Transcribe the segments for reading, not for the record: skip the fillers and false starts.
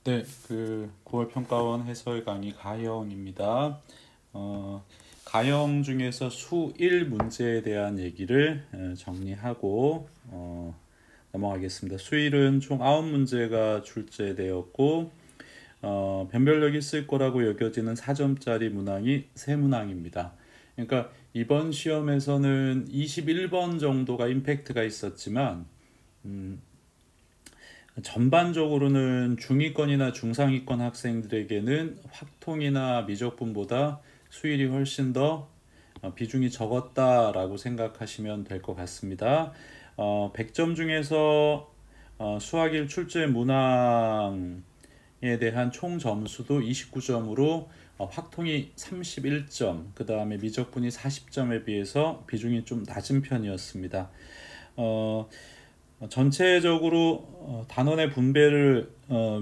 네, 9월 평가원 해설 강의 가형입니다. 가형 중에서 수1 문제에 대한 얘기를 정리하고 넘어가겠습니다. 수1은 총 9문제가 출제되었고 변별력이 있을 거라고 여겨지는 4점짜리 문항이 3문항입니다. 그러니까 이번 시험에서는 21번 정도가 임팩트가 있었지만 전반적으로는 중위권이나 중상위권 학생들에게는 확통이나 미적분보다 수일이 훨씬 더 비중이 적었다라고 생각하시면 될 것 같습니다. 100점 중에서 수학일 출제 문항에 대한 총 점수도 29점으로 확통이 31점, 그 다음에 미적분이 40점에 비해서 비중이 좀 낮은 편이었습니다. 전체적으로 단원의 분배를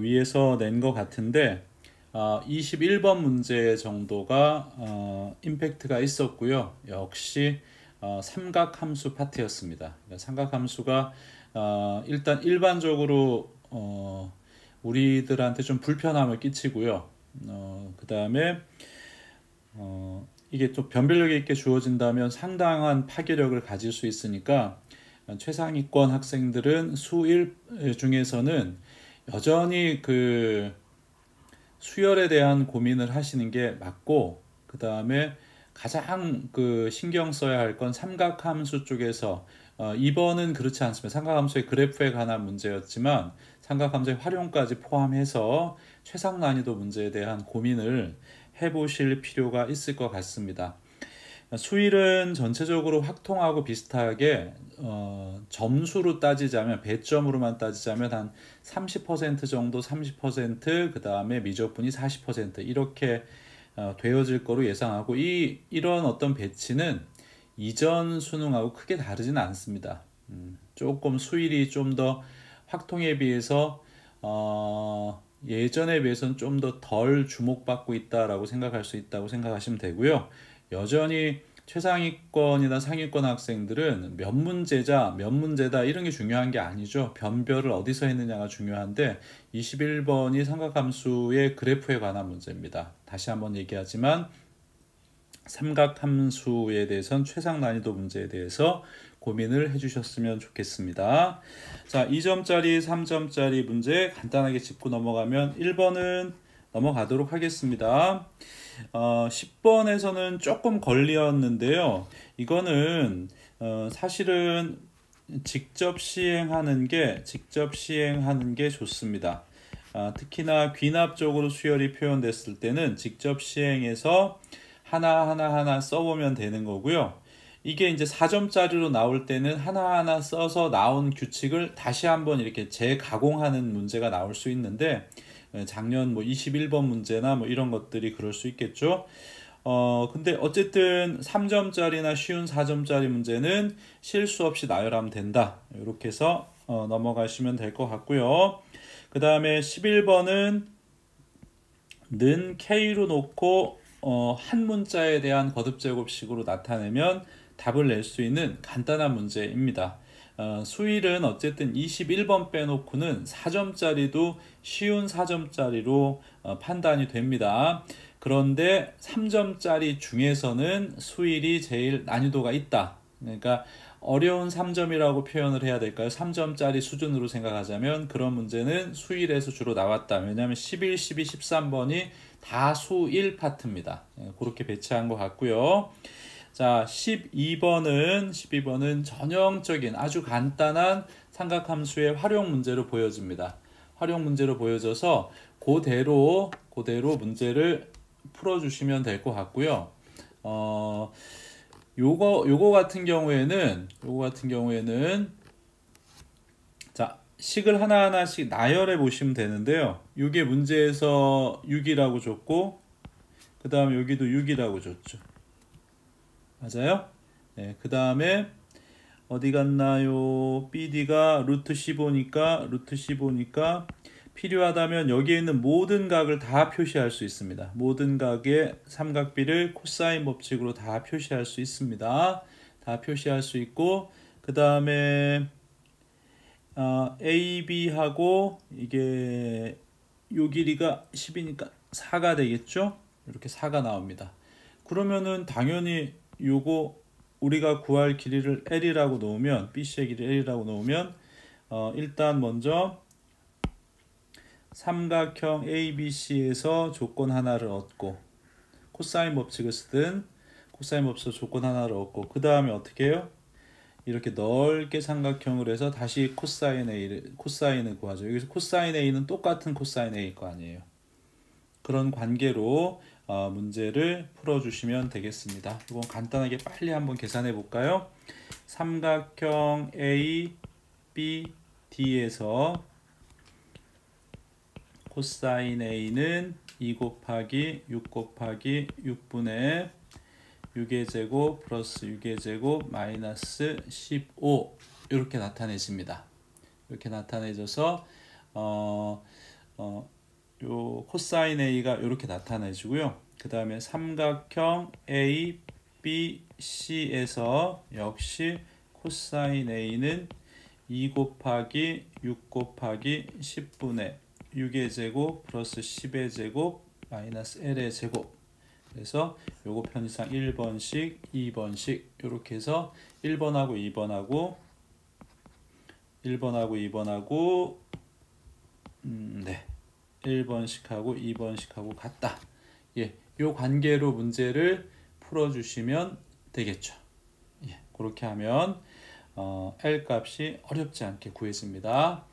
위해서 낸 것 같은데 21번 문제 정도가 임팩트가 있었고요. 역시 삼각함수 파트였습니다. 그러니까 삼각함수가 일단 일반적으로 우리들한테 좀 불편함을 끼치고요. 그 다음에 이게 또 변별력 있게 주어진다면 상당한 파괴력을 가질 수 있으니까 최상위권 학생들은 수1 중에서는 여전히 수열에 대한 고민을 하시는 게 맞고, 그 다음에 가장 신경 써야 할 건 삼각함수 쪽에서 2번은 그렇지 않습니다. 삼각함수의 그래프에 관한 문제였지만 삼각함수의 활용까지 포함해서 최상 난이도 문제에 대한 고민을 해보실 필요가 있을 것 같습니다. 수일은 전체적으로 확통하고 비슷하게 점수로 따지자면 배점으로만 따지자면 한 30% 정도 30%, 그 다음에 미적분이 40% 이렇게 되어질 거로 예상하고 이런 어떤 배치는 이전 수능하고 크게 다르지는 않습니다. 조금 수일이 좀 더 확통에 비해서 예전에 비해서는 좀 더 덜 주목받고 있다라고 생각할 수 있다고 생각하시면 되고요. 여전히 최상위권이나 상위권 학생들은 몇 문제다 이런 게 중요한 게 아니죠. 변별을 어디서 했느냐가 중요한데 21번이 삼각함수의 그래프에 관한 문제입니다. 다시 한번 얘기하지만 삼각함수에 대해서는 최상 난이도 문제에 대해서 고민을 해주셨으면 좋겠습니다. 자, 2점짜리, 3점짜리 문제 간단하게 짚고 넘어가면 1번은 넘어가도록 하겠습니다. 10번에서는 조금 걸렸는데요. 이거는 사실은 직접 시행하는 게 좋습니다. 특히나 귀납적으로 수열이 표현됐을 때는 직접 시행해서 하나하나 써보면 되는 거고요. 이게 이제 4점짜리로 나올 때는 하나하나 써서 나온 규칙을 다시 한번 이렇게 재가공하는 문제가 나올 수 있는데 작년 21번 문제나 이런 것들이 그럴 수 있겠죠. 근데 어쨌든 3점짜리나 쉬운 4점짜리 문제는 실수 없이 나열하면 된다. 이렇게 해서 넘어가시면 될 것 같고요. 그 다음에 11번은 는 K로 놓고 한 문자에 대한 거듭제곱식으로 나타내면 답을 낼 수 있는 간단한 문제입니다. 수일은 어쨌든 21번 빼놓고는 4점짜리도 쉬운 4점짜리로 판단이 됩니다. 그런데 3점짜리 중에서는 수일이 제일 난이도가 있다. 그러니까 어려운 3점이라고 표현을 해야 될까요? 3점짜리 수준으로 생각하자면 그런 문제는 수일에서 주로 나왔다. 왜냐하면 11, 12, 13번이 다 수1 파트입니다. 그렇게 배치한 것 같고요. 자, 12번은 전형적인 아주 간단한 삼각함수의 활용 문제로 보여집니다. 활용 문제로 보여져서 그대로 문제를 풀어주시면 될 것 같고요. 요거 같은 경우에는 자, 식을 하나하나씩 나열해 보시면 되는데요. 이게 문제에서 6이라고 줬고 그 다음에 여기도 6이라고 줬죠. 맞아요? 네, 그 다음에 어디 갔나요? BD가 루트 15니까 필요하다면 여기에 있는 모든 각을 다 표시할 수 있습니다. 모든 각의 삼각비를 코사인 법칙으로 다 표시할 수 있습니다. 다 표시할 수 있고 그 다음에 AB하고 이게 요 길이가 10이니까 4가 되겠죠? 이렇게 4가 나옵니다. 그러면은 당연히 요거 우리가 구할 길이를 L이라고 놓으면, BC의 길이 L이라고 놓으면 일단 먼저 삼각형 ABC에서 조건 하나를 얻고, 코사인 법칙을 쓰든 코사인 법칙에서 조건 하나를 얻고, 그 다음에 어떻게 해요? 이렇게 넓게 삼각형을 해서 다시 코사인을 구하죠. 여기서 코사인 A는 똑같은 코사인 A일 거 아니에요. 그런 관계로 문제를 풀어주시면 되겠습니다. 이건 간단하게 빨리 한번 계산해 볼까요? 삼각형 A, B, D에서 코사인 A는 2 곱하기 6 곱하기 6분의 6의 제곱 플러스 6의 제곱 마이너스 15 이렇게 나타내집니다. 이렇게 나타내져서 요 코사인 A가 이렇게 나타내지고요. 그 다음에 삼각형 A, B, C에서 역시 코사인 A는 2 곱하기 6 곱하기 10분의 6의 제곱 플러스 10의 제곱 마이너스 L의 제곱. 그래서 요거 편의상 1번씩 2번씩 이렇게 해서 1번하고 2번하고 1번씩하고 2번씩하고 같다. 예, 요 관계로 문제를 풀어주시면 되겠죠. 예, 그렇게 하면 L 값이 어렵지 않게 구해집니다.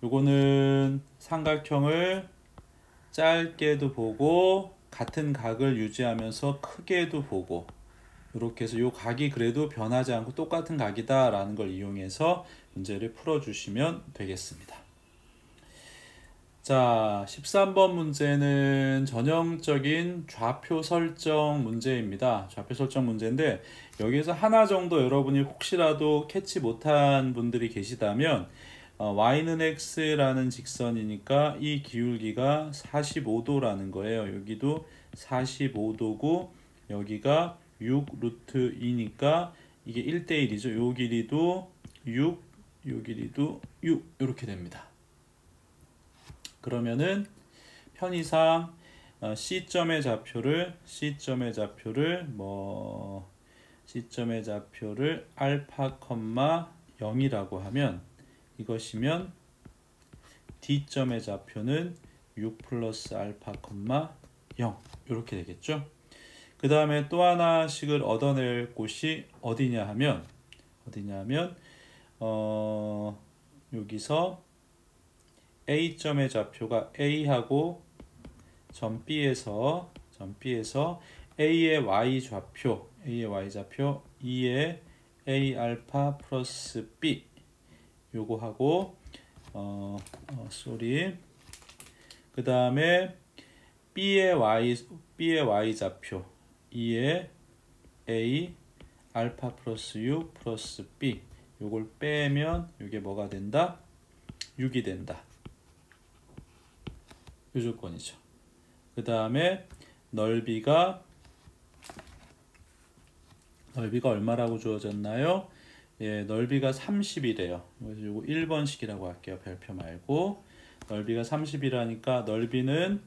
요거는 삼각형을 짧게도 보고 같은 각을 유지하면서 크게도 보고, 이렇게 해서 요 각이 그래도 변하지 않고 똑같은 각이다 라는 걸 이용해서 문제를 풀어주시면 되겠습니다. 자, 13번 문제는 전형적인 좌표 설정 문제입니다. 좌표 설정 문제인데, 여기에서 하나 정도 여러분이 혹시라도 캐치 못한 분들이 계시다면 y는 x라는 직선이니까 이 기울기가 45도라는 거예요. 여기도 45도고 여기가 6 루트 2니까 이게 1대1이죠. 요 길이도 6, 요 길이도 6 이렇게 됩니다. 그러면은 편의상 C점의 좌표를 알파, 0이라고 하면, 이것이면 D점의 좌표는 6 플러스 알파, 0 이렇게 되겠죠. 그 다음에 또 하나씩을 얻어낼 곳이 어디냐 하면 여기서 A점의 좌표가 A하고 점 B에서 A의 Y좌표 2의 A 알파 플러스 B 요거하고 그 다음에 B의 Y좌표 2의 A 알파 플러스 6 플러스 B 요걸 빼면 이게 뭐가 된다? 6이 된다. 요 조건이죠. 그 다음에 넓이가 얼마라고 주어졌나요? 예, 넓이가 30이래요. 그래서 요거 1번식이라고 할게요. 별표 말고. 넓이가 30이라니까 넓이는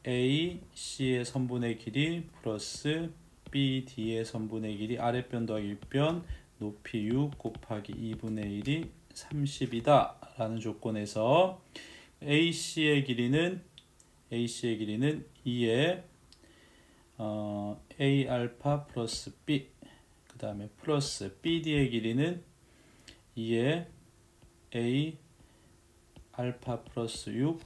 A, C의 선분의 길이 플러스 B, D의 선분의 길이 아랫변 더하기 윗변 높이 6 곱하기 2분의 1이 30이다 라는 조건에서 AC의 길이는 2의 A 알파 플러스 B 그 다음에 플러스 BD의 길이는 2의 A 알파 플러스 6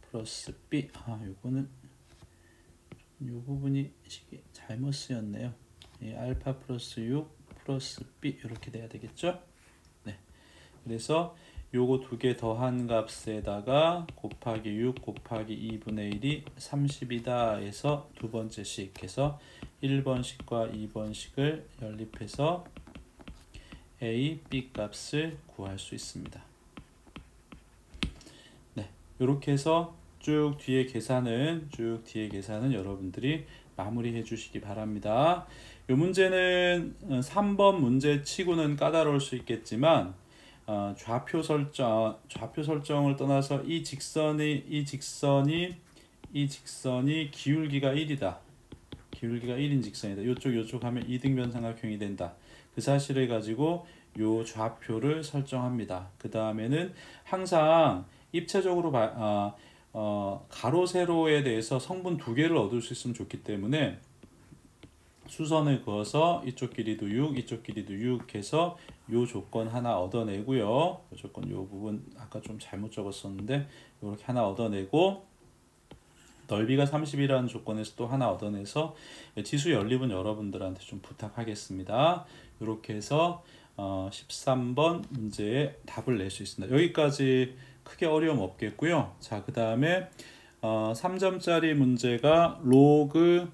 플러스 B 요거는 요 부분이 잘못 쓰였네요. 알파 플러스 6 플러스 B 이렇게 돼야 되겠죠. 네, 그래서 요거 두 개 더한 값에다가 곱하기 6 곱하기 2분의 1이 30이다 해서 두 번째씩 해서 1번식과 2번식을 연립해서 A, B 값을 구할 수 있습니다. 네, 이렇게 해서 쭉 뒤에 계산은 여러분들이 마무리해 주시기 바랍니다. 이 문제는 3번 문제 치고는 까다로울 수 있겠지만 좌표 설정을 떠나서 이 직선이 기울기가 1이다. 기울기가 1인 직선이다. 요쪽 하면 이등변삼각형이 된다. 그 사실을 가지고 요 좌표를 설정합니다. 그 다음에는 항상 입체적으로 가로 세로에 대해서 성분 두 개를 얻을 수 있으면 좋기 때문에 수선을 그어서 이쪽 길이도 6, 이쪽 길이도 6 해서 요 조건 하나 얻어내고요. 요 조건 요 부분 아까 좀 잘못 적었었는데 이렇게 하나 얻어내고 넓이가 30이라는 조건에서 또 하나 얻어내서 지수 연립은 여러분들한테 좀 부탁하겠습니다. 이렇게 해서 13번 문제의 답을 낼 수 있습니다. 여기까지 크게 어려움 없겠고요. 자, 그 다음에 3점짜리 문제가 로그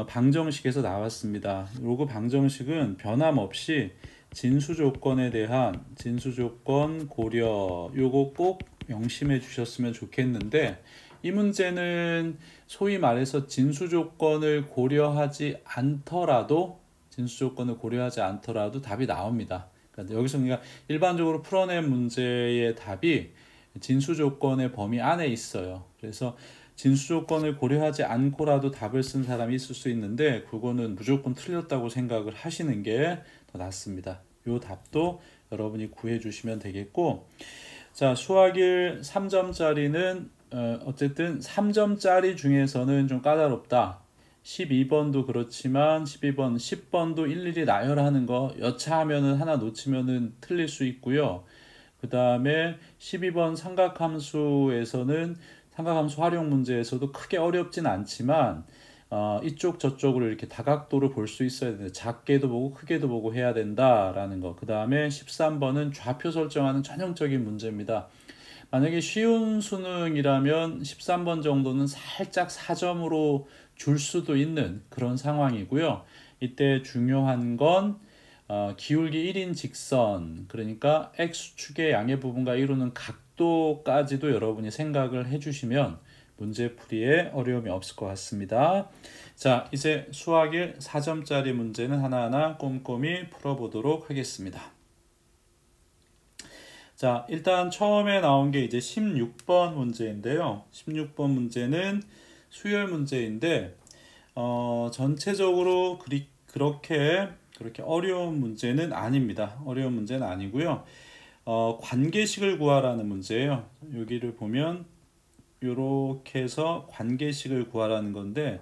방정식에서 나왔습니다. 로그 방정식은 변함없이 진수 조건에 대한 진수 조건 고려 요거 꼭 명심해 주셨으면 좋겠는데 이 문제는 소위 말해서 진수 조건을 고려하지 않더라도 답이 나옵니다. 그러니까 여기서 우리가 일반적으로 풀어낸 문제의 답이 진수 조건의 범위 안에 있어요. 그래서 진수 조건을 고려하지 않고라도 답을 쓴 사람이 있을 수 있는데 그거는 무조건 틀렸다고 생각을 하시는 게 더 낫습니다. 이 답도 여러분이 구해 주시면 되겠고, 자, 수학 1 3점짜리는 어쨌든 3점짜리 중에서는 좀 까다롭다. 12번도 그렇지만 12번, 10번도 일일이 나열하는 거 여차하면은 하나 놓치면은 틀릴 수 있고요. 그 다음에 12번 삼각함수에서는 삼각함수 활용 문제에서도 크게 어렵진 않지만 이쪽 저쪽으로 이렇게 다각도를 볼 수 있어야 된다. 작게도 보고 크게도 보고 해야 된다라는 거. 그 다음에 13번은 좌표 설정하는 전형적인 문제입니다. 만약에 쉬운 수능이라면 13번 정도는 살짝 4점으로 줄 수도 있는 그런 상황이고요. 이때 중요한 건 기울기 1인 직선, 그러니까 X축의 양의 부분과 이루는 각도까지도 여러분이 생각을 해주시면 문제풀이에 어려움이 없을 것 같습니다. 자, 이제 수학 1 4점짜리 문제는 하나하나 꼼꼼히 풀어보도록 하겠습니다. 자, 일단 처음에 나온 게 이제 16번 문제인데요. 16번 문제는 수열 문제인데 전체적으로 그렇게 어려운 문제는 아닙니다. 어려운 문제는 아니고요. 관계식을 구하라는 문제예요. 여기를 보면 이렇게 해서 관계식을 구하라는 건데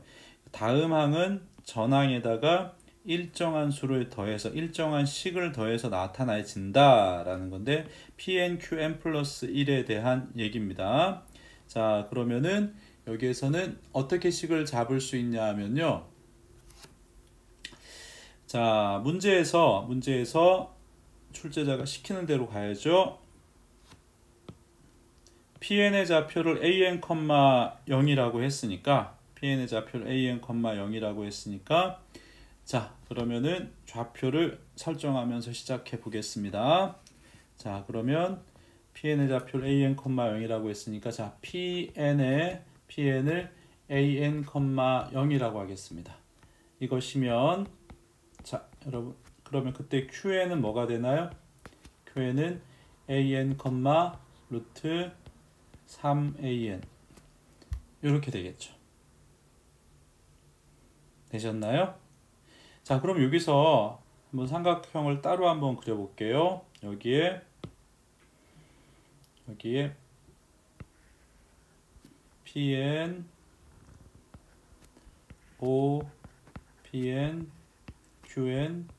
다음 항은 전항에다가 일정한 수를 더해서 일정한 식을 더해서 나타내진다 라는 건데 Pn, Qn 플러스 1에 대한 얘기입니다. 자, 그러면은 여기에서는 어떻게 식을 잡을 수 있냐 하면요. 자, 문제에서 출제자가 시키는 대로 가야죠. Pn의 좌표를 an, 0이라고 했으니까 Pn의 좌표를 an, 0이라고 했으니까 자, 그러면은 좌표를 설정하면서 시작해 보겠습니다. 자, 그러면 Pn의 좌표를 an, 0이라고 했으니까 자, Pn을 an, 0이라고 하겠습니다. 이것이면 자, 여러분 그러면 그때 Qn은 뭐가 되나요? Qn은 an, 루트 3an 이렇게 되겠죠. 되셨나요? 자, 그럼 여기서 한번 삼각형을 따로 한번 그려볼게요. 여기에 Pn, O, Pn, Qn,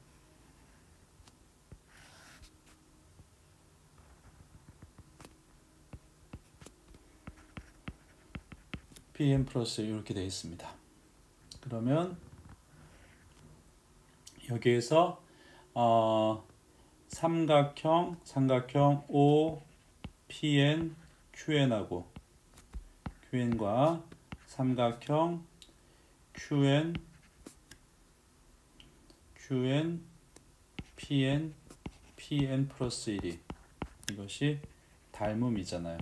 Pn 플러스 이렇게 되어 있습니다. 그러면 여기에서 삼각형 O, Pn, Qn하고 Qn과 삼각형 Qn, Pn, Pn 플러스 1이 이것이 닮음이잖아요.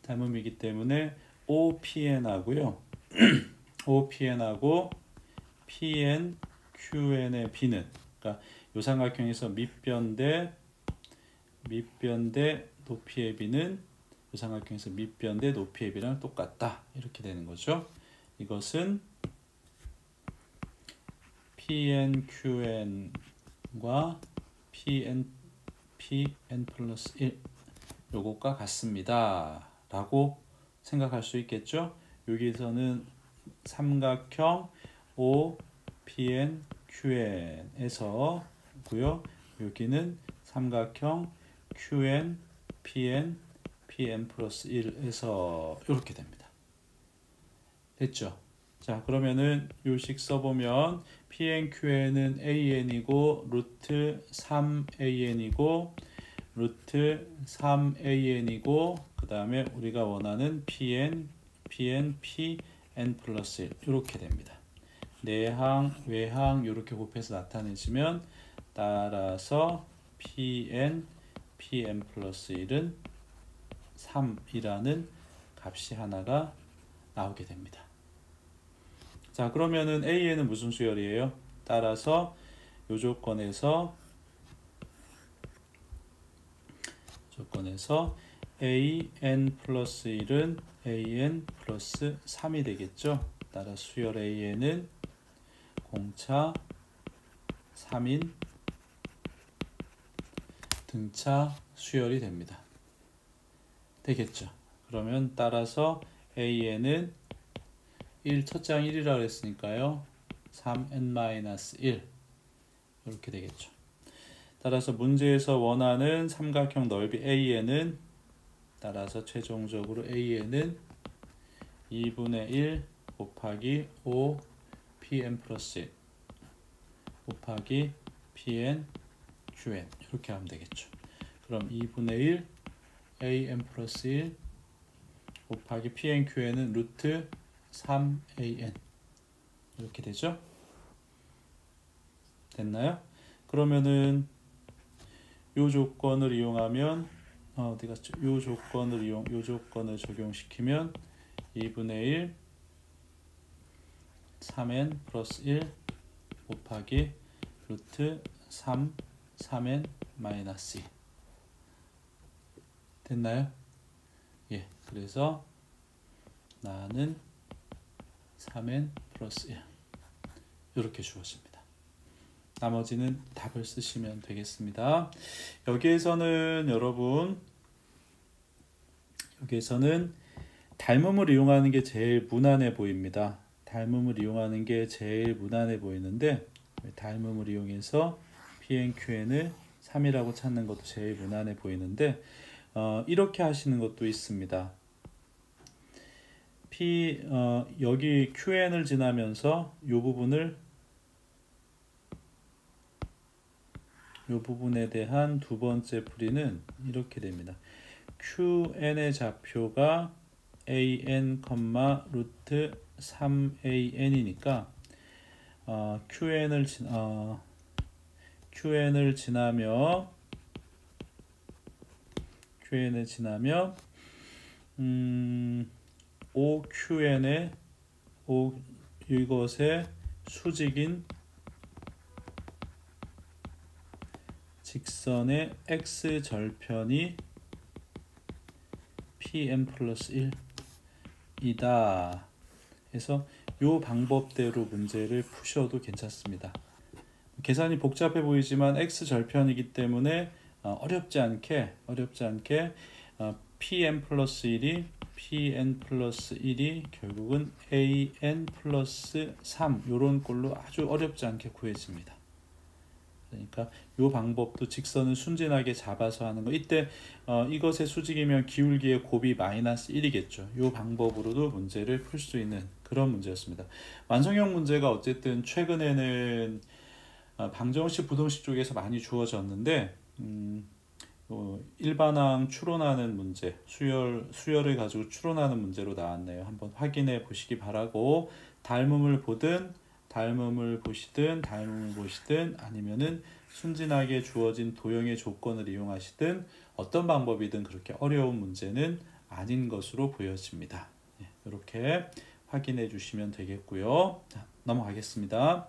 닮음이기 때문에 OPN하고요. OPN하고 PN, QN의 B는 그러니까 요 삼각형에서 밑변 대 높이의 b는 요 삼각형에서 밑변 대 높이의 b랑 똑같다. 이렇게 되는 거죠. 이것은 PNQN과 PN 플러스 1 요것과 같습니다. 라고 생각할 수 있겠죠. 여기서는 삼각형 OPNQN에서 고요. 여기는 삼각형 QN, PN 플러스 1에서 이렇게 됩니다. 됐죠? 자, 그러면은 요식 써보면 PNQN은 AN이고 루트 3AN이고 루트 3AN이고 그 다음에 우리가 원하는 PN 플러스 1 이렇게 됩니다. 내항, 외항 이렇게 곱해서 나타내시면 따라서 PN 플러스 1은 3이라는 값이 하나가 나오게 됩니다. 자, 그러면은 AN은 무슨 수열이에요? 따라서 이 조건에서 AN 플러스 1은 AN 플러스 3이 되겠죠. 따라 수열 AN은 공차 3인 등차 수열이 됩니다. 되겠죠. 그러면 따라서 AN은 1 첫장 1이라고 했으니까요. 3n-1 이렇게 되겠죠. 따라서 문제에서 원하는 삼각형 넓이 AN은 따라서 최종적으로 AN은 2분의 1 곱하기 5 PN 플러스 1 곱하기 PN QN 이렇게 하면 되겠죠. 그럼 2분의 1 AN 플러스 1 곱하기 PN QN은 루트 3AN 이렇게 되죠. 됐나요? 그러면은 요 조건을 이용하면 어디 갔죠? 요 조건을 적용시키면 2분의 1 3n 플러스 1 곱하기 루트 3n 마이너스 2 됐나요? 예, 그래서 나는 3n 플러스 1 이렇게 주어집니다. 나머지는 답을 쓰시면 되겠습니다. 여기에서는 닮음을 이용하는 게 제일 무난해 보입니다. 닮음을 이용하는 게 제일 무난해 보이는데 닮음을 이용해서 PNQN을 3이라고 찾는 것도 제일 무난해 보이는데 이렇게 하시는 것도 있습니다. 여기 QN을 지나면서 이 부분에 대한 두 번째 풀이는 이렇게 됩니다. QN의 좌표가 AN, 루트 3AN이니까 QN을 지나며 OQN의 이것의 수직인 직선의 x절편이 PN 플러스 1이다 해서 이 방법대로 문제를 푸셔도 괜찮습니다. 계산이 복잡해 보이지만 x절편이기 때문에 어렵지 않게 PN 플러스 1이 결국은 AN 플러스 3 이런 꼴로 아주 어렵지 않게 구해집니다. 그러니까 이 방법도 직선을 순진하게 잡아서 하는 거. 이때 이것의 수직이면 기울기의 곱이 마이너스 1이겠죠. 이 방법으로도 문제를 풀 수 있는 그런 문제였습니다. 완성형 문제가 어쨌든 최근에는 방정식, 부등식 쪽에서 많이 주어졌는데 일반항 추론하는 문제, 수열을 가지고 추론하는 문제로 나왔네요. 한번 확인해 보시기 바라고, 닮음을 보시든 아니면은 순진하게 주어진 도형의 조건을 이용하시든 어떤 방법이든 그렇게 어려운 문제는 아닌 것으로 보여집니다. 이렇게 확인해 주시면 되겠고요. 자, 넘어가겠습니다.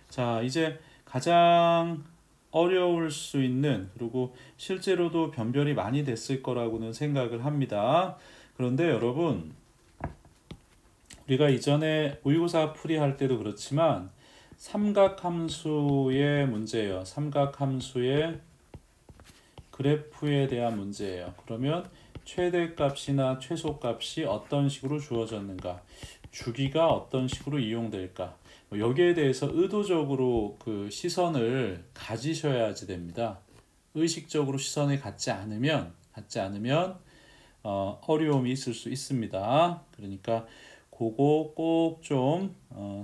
자, 이제 가장 어려울 수 있는, 그리고 실제로도 변별이 많이 됐을 거라고는 생각을 합니다. 그런데 여러분, 우리가 이전에 모의고사 풀이할 때도 그렇지만 삼각함수의 문제예요. 삼각함수의 그래프에 대한 문제예요. 그러면 최대값이나 최소값이 어떤 식으로 주어졌는가, 주기가 어떤 식으로 이용될까, 여기에 대해서 의도적으로 그 시선을 가지셔야지 됩니다. 의식적으로 시선을 갖지 않으면 어려움이 있을 수 있습니다. 그러니까 그거 꼭 좀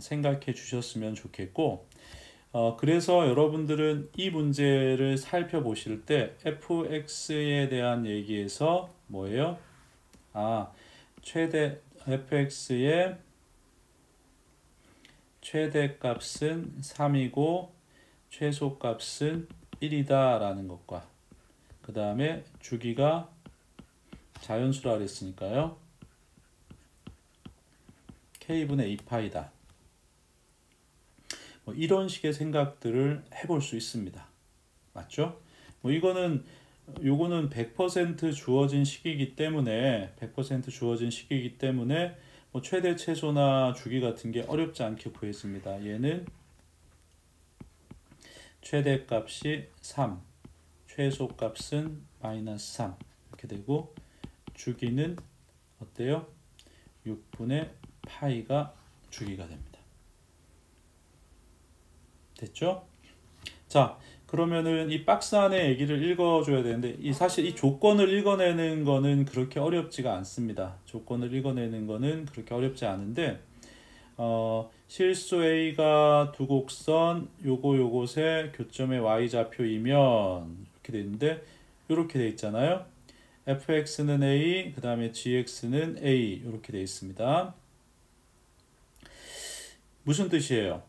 생각해 주셨으면 좋겠고, 그래서 여러분들은 이 문제를 살펴보실 때 fx에 대한 얘기에서 뭐예요? 최대 fx의 최대값은 3이고 최소값은 1이다 라는 것과, 그 다음에 주기가 자연수라 그랬으니까요, k분의 2파이다. 이런 식의 생각들을 해볼 수 있습니다. 맞죠? 요거는 100% 주어진 식이기 때문에 최대, 최소나 주기 같은 게 어렵지 않게 구해집니다. 얘는 최대값이 3, 최소값은 마이너스 3 이렇게 되고, 주기는 어때요? 6분의 파이가 주기가 됩니다. 됐죠? 자, 그러면은 이 박스 안에 얘기를 읽어줘야 되는데, 사실 이 조건을 읽어내는 거는 그렇게 어렵지가 않습니다. 조건을 읽어내는 거는 그렇게 어렵지 않은데, 실수 A가 두 곡선 요것의 교점의 Y좌표이면 이렇게 돼 있는데, 이렇게 돼 있잖아요. fx는 A, 그 다음에 gx는 A 이렇게 돼 있습니다. 무슨 뜻이에요?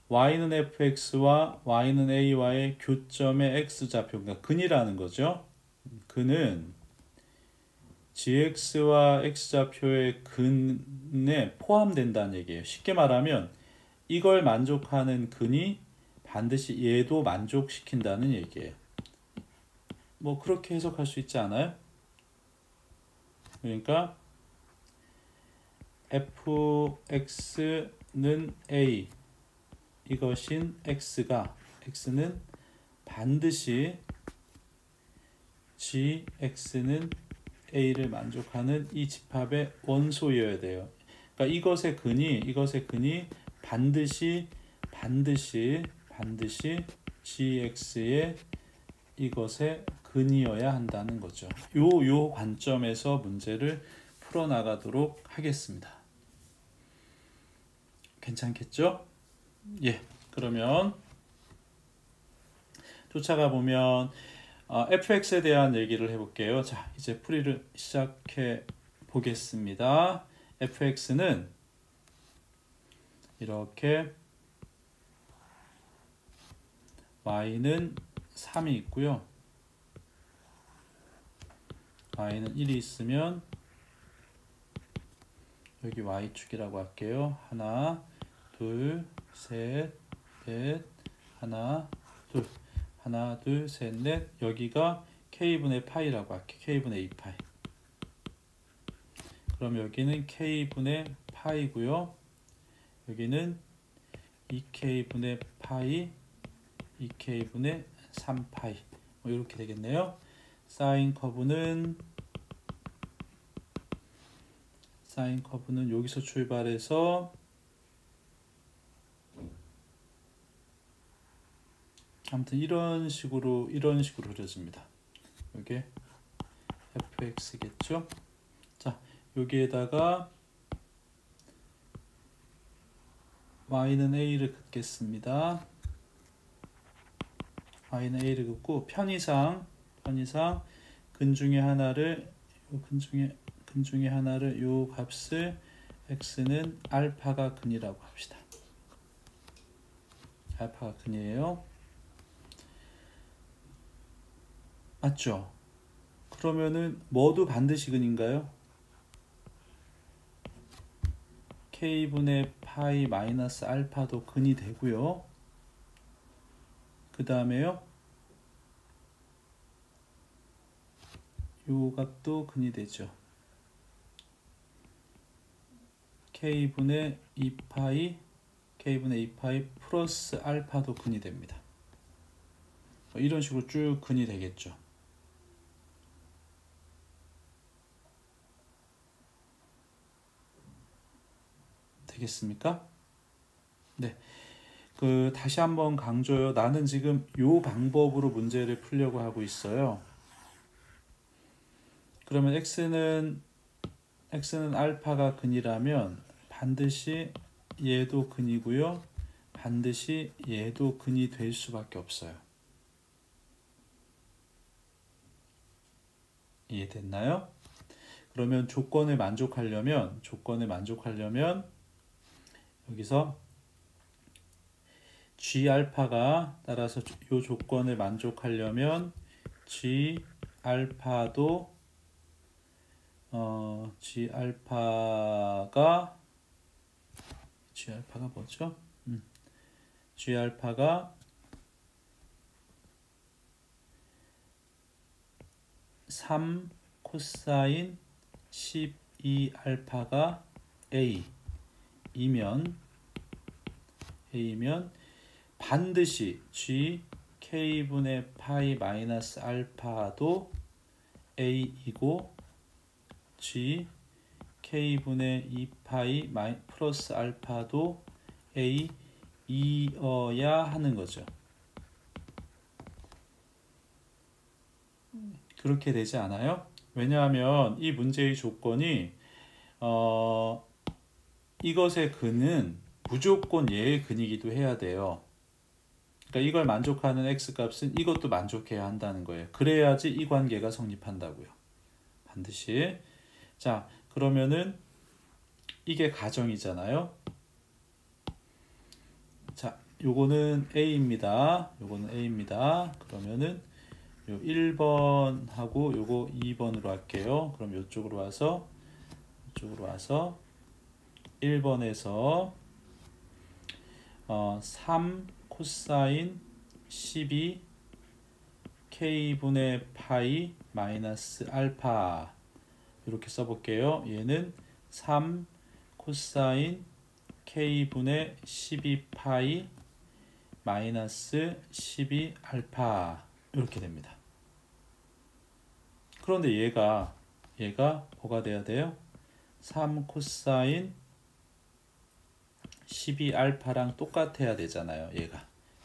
y는 fx와 y는 a와의 교점의 x좌표, 그러니까 근이라는 거죠. 근은 gx와 x좌표의 근에 포함된다는 얘기예요. 쉽게 말하면 이걸 만족하는 근이 반드시 얘도 만족시킨다는 얘기예요. 그렇게 해석할 수 있지 않아요? 그러니까 fx는 a, 이것인 x는 반드시 gx는 a를 만족하는 이 집합의 원소여야 돼요. 그러니까 이것의 근이 반드시 gx의 이것의 근이어야 한다는 거죠. 요 관점에서 문제를 풀어나가도록 하겠습니다. 괜찮겠죠? 예, 그러면 쫓아가 보면 fx에 대한 얘기를 해볼게요. 자, 이제 풀이를 시작해 보겠습니다. fx는 이렇게 y는 3이 있고요. y는 1이 있으면 여기 y축이라고 할게요. 하나, 둘, 셋, 넷, 하나, 둘, 셋, 넷. 여기가 k분의 파이라고 할게요. k분의 2파이. 그럼 여기는 k분의 파이고요. 여기는 2k분의 파이, 2k분의 3파이. 이렇게 되겠네요. 사인 커브는 여기서 출발해서 아무튼 이런 식으로 그려집니다. 이게 fx겠죠? 자, 여기에다가 y는 a를 긋겠습니다. y는 a를 긋고 편의상 근 중에 하나를 요 값을 x는 알파가 근이라고 합시다. 알파가 근이에요. 맞죠? 그러면은 뭐도 반드시 근인가요? k분의 파이 마이너스 알파도 근이 되고요. 그 다음에요. 요 값도 근이 되죠. k분의 2파이 플러스 알파도 근이 됩니다. 이런 식으로 쭉 근이 되겠죠. 되겠습니까? 네. 다시 한번 강조요. 나는 지금 요 방법으로 문제를 풀려고 하고 있어요. 그러면 x는 알파가 근이라면 반드시 얘도 근이고요. 반드시 얘도 근이 될 수밖에 없어요. 이해됐나요? 그러면 조건을 만족하려면 여기서 g 알파가 따라서 이 조건을 만족하려면 g 알파도 g 알파가 뭐죠? g 알파가 3 코사인 12 알파가 A이면 반드시 G K분의 파이 마이너스 알파도 A이고 G K분의 2파이 플러스 알파도 A이어야 하는 거죠. 그렇게 되지 않아요? 왜냐하면 이 문제의 조건이 이것의 근은 무조건 얘의 근이기도 해야 돼요. 그러니까 이걸 만족하는 x값은 이것도 만족해야 한다는 거예요. 그래야지 이 관계가 성립한다고요. 반드시. 자, 그러면은 이게 가정이잖아요. 자, 요거는 A입니다. 그러면은 요 1번하고 요거 2번으로 할게요. 그럼 이쪽으로 와서 1번에서 3 코사인 12 k분의 파이 마이너스 알파 이렇게 써볼게요. 얘는 3 코사인 k분의 12 파이 마이너스 12 알파 이렇게 됩니다. 그런데 얘가 뭐가 돼야 돼요? 3 코사인 12 알파랑 똑같아야 되잖아요.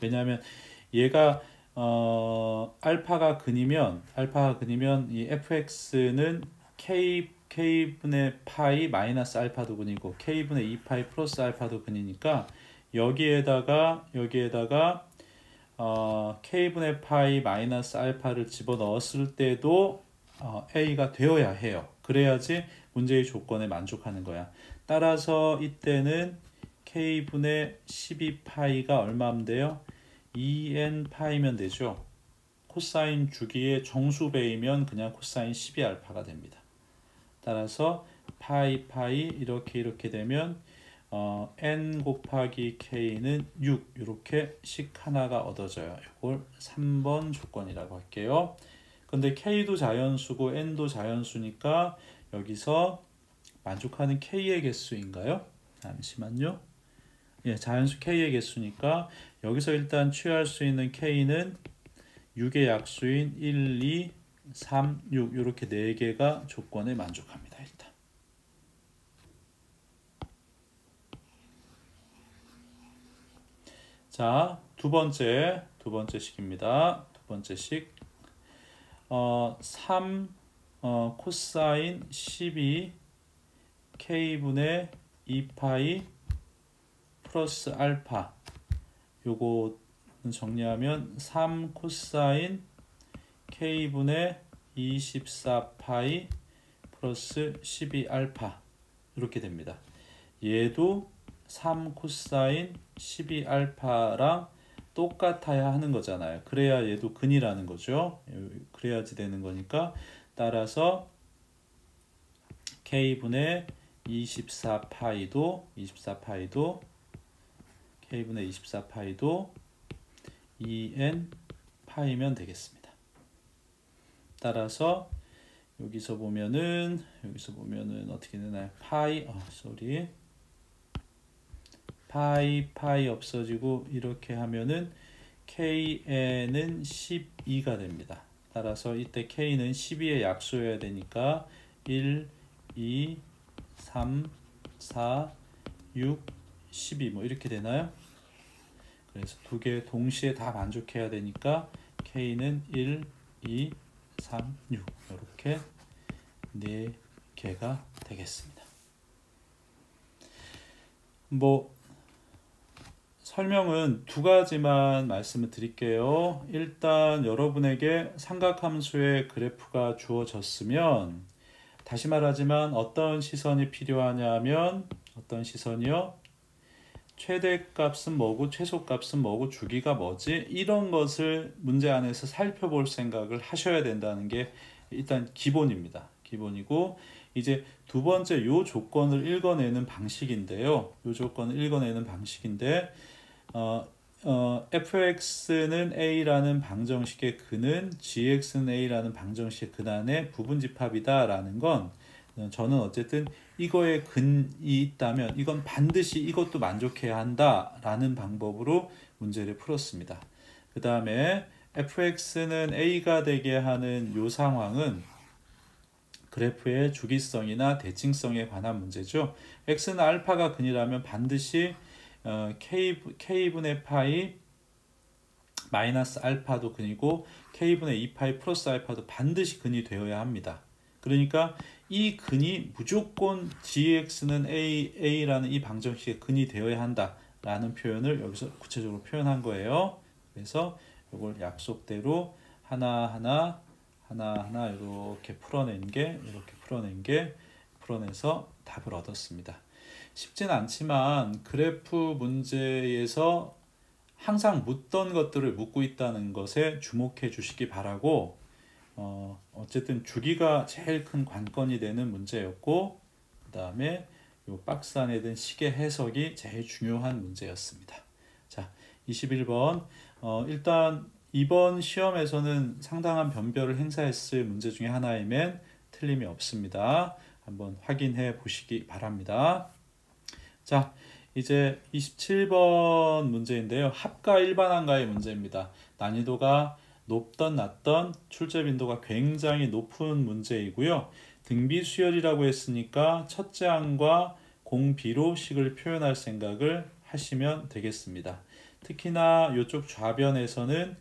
왜냐하면 얘가 알파가 근이면 이 fx는 k분의 파이 마이너스 알파도 근이고 k분의 2파이 플러스 알파도 근이니까 여기에다가 k분의 파이 마이너스 알파를 집어넣었을 때도 a가 되어야 해요. 그래야지 문제의 조건에 만족하는 거야. 따라서 이때는 k분의 12파이가 얼마면 돼요? 2n파이면 되죠. 코사인 주기의 정수배이면 그냥 코사인 12알파가 됩니다. 따라서 파이 이렇게 되면 n 곱하기 k는 6 이렇게 식 하나가 얻어져요. 이걸 3번 조건이라고 할게요. 근데 k도 자연수고 n도 자연수니까 여기서 만족하는 k의 개수인가요? 잠시만요. 예, 자연수 k의 개수니까 여기서 일단 취할 수 있는 k는 6의 약수인 1, 2, 3, 6 이렇게 4개가 조건에 만족합니다. 일단. 자, 두 번째 식입니다. 두 번째 식. 3 코사인 12 k분의 2파이 플러스 알파 요거는 정리하면 3 코사인 k분의 24파이 플러스 12알파 이렇게 됩니다. 얘도 3 코사인 12알파랑 똑같아야 하는 거잖아요. 그래야 얘도 근이라는 거죠. 그래야지 되는 거니까 따라서 k분의 24파이도 k분의 24파이도 2n 파이면 되겠습니다. 따라서 여기서 보면은 어떻게 되나요? 파이 없어지고 이렇게 하면은 kn은 12가 됩니다. 따라서 이때 k는 12의 약수여야 되니까 1, 2, 3, 4, 6, 12 뭐 이렇게 되나요? 그래서 두 개 동시에 다 만족해야 되니까 k는 1, 2, 3, 6 이렇게 네 개가 되겠습니다. 뭐 설명은 두 가지만 말씀을 드릴게요. 일단 여러분에게 삼각함수의 그래프가 주어졌으면, 다시 말하지만 어떤 시선이 필요하냐면 어떤 시선이요? 최대값은 뭐고 최소값은 뭐고 주기가 뭐지? 이런 것을 문제 안에서 살펴볼 생각을 하셔야 된다는 게 일단 기본입니다. 기본이고, 이제 두 번째 요 조건을 읽어내는 방식인데요. 요 조건을 읽어내는 방식인데 fx는 a라는 방정식의 근은 gx는 a라는 방정식의 근안의 부분집합이다 라는 건, 저는 어쨌든 이거에 근이 있다면 이건 반드시 이것도 만족해야 한다 라는 방법으로 문제를 풀었습니다. 그 다음에 fx는 a가 되게 하는 요 상황은 그래프의 주기성이나 대칭성에 관한 문제죠. x는 알파가 근이라면 반드시 k분의 파이 마이너스 알파도 근이고 k분의 2파이 플러스 알파도 반드시 근이 되어야 합니다. 그러니까 이 근이 무조건 gx는 a라는 이 방정식의 근이 되어야 한다라는 표현을 여기서 구체적으로 표현한 거예요. 그래서 이걸 약속대로 하나하나 이렇게 풀어낸 게 풀어내서 답을 얻었습니다. 쉽진 않지만 그래프 문제에서 항상 묻던 것들을 묻고 있다는 것에 주목해 주시기 바라고, 어쨌든 주기가 제일 큰 관건이 되는 문제였고, 그 다음에 이 박스 안에 든 식의 해석이 제일 중요한 문제였습니다. 자, 21번. 일단 이번 시험에서는 상당한 변별을 행사했을 문제 중에 하나이면 틀림이 없습니다. 한번 확인해 보시기 바랍니다. 자, 이제 27번 문제인데요. 합과 일반항가의 문제입니다. 난이도가 높던 낮던 출제 빈도가 굉장히 높은 문제이고요. 등비 수열이라고 했으니까 첫째 항과 공비로 식을 표현할 생각을 하시면 되겠습니다. 특히나 이쪽 좌변에서는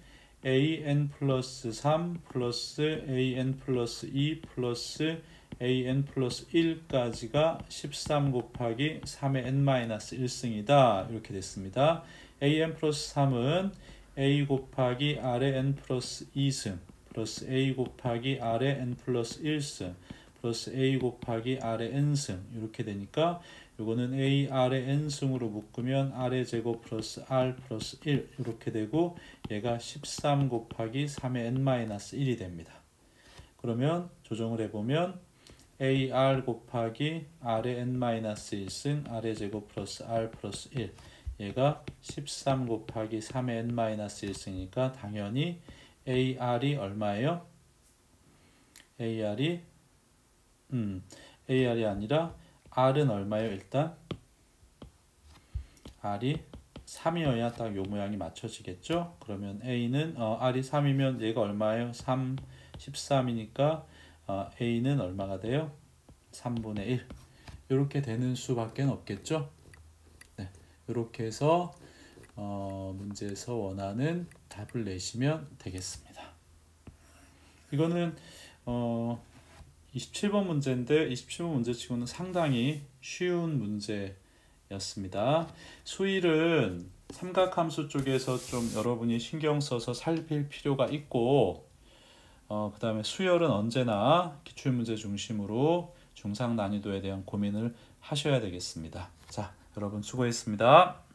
an 플러스 3 플러스 an 플러스 2 플러스 an 플러스 1까지가 13 곱하기 3의 n-1승이다 이렇게 됐습니다. an 플러스 3은 a 곱하기 r의 n 플러스 2승 플러스 a 곱하기 r의 n 플러스 1승 플러스 a 곱하기 r의 n승 이렇게 되니까 요거는 a r의 n승으로 묶으면 r의 제곱 플러스 r 플러스 1 이렇게 되고, 얘가 13 곱하기 3의 n-1이 됩니다. 그러면 조정을 해보면 ar 곱하기 r의 n-1승 r의 제곱 플러스 r 플러스 1, 얘가 13 곱하기 3의 n-1승이니까 당연히 ar이 얼마예요? ar이 아니라 r은 얼마예요? 일단 r이 3이어야 딱 요 모양이 맞춰지겠죠? 그러면 a는 r이 3이면 얘가 얼마예요? 3, 13이니까 a는 얼마가 돼요? 3분의 1 이렇게 되는 수밖에 없겠죠? 네, 이렇게 해서 문제에서 원하는 답을 내시면 되겠습니다. 이거는 27번 문제인데 27번 문제치고는 상당히 쉬운 문제였습니다. 수일은 삼각함수 쪽에서 좀 여러분이 신경 써서 살필 필요가 있고, 그 다음에 수열은 언제나 기출문제 중심으로 중상 난이도에 대한 고민을 하셔야 되겠습니다. 자, 여러분 수고했습니다.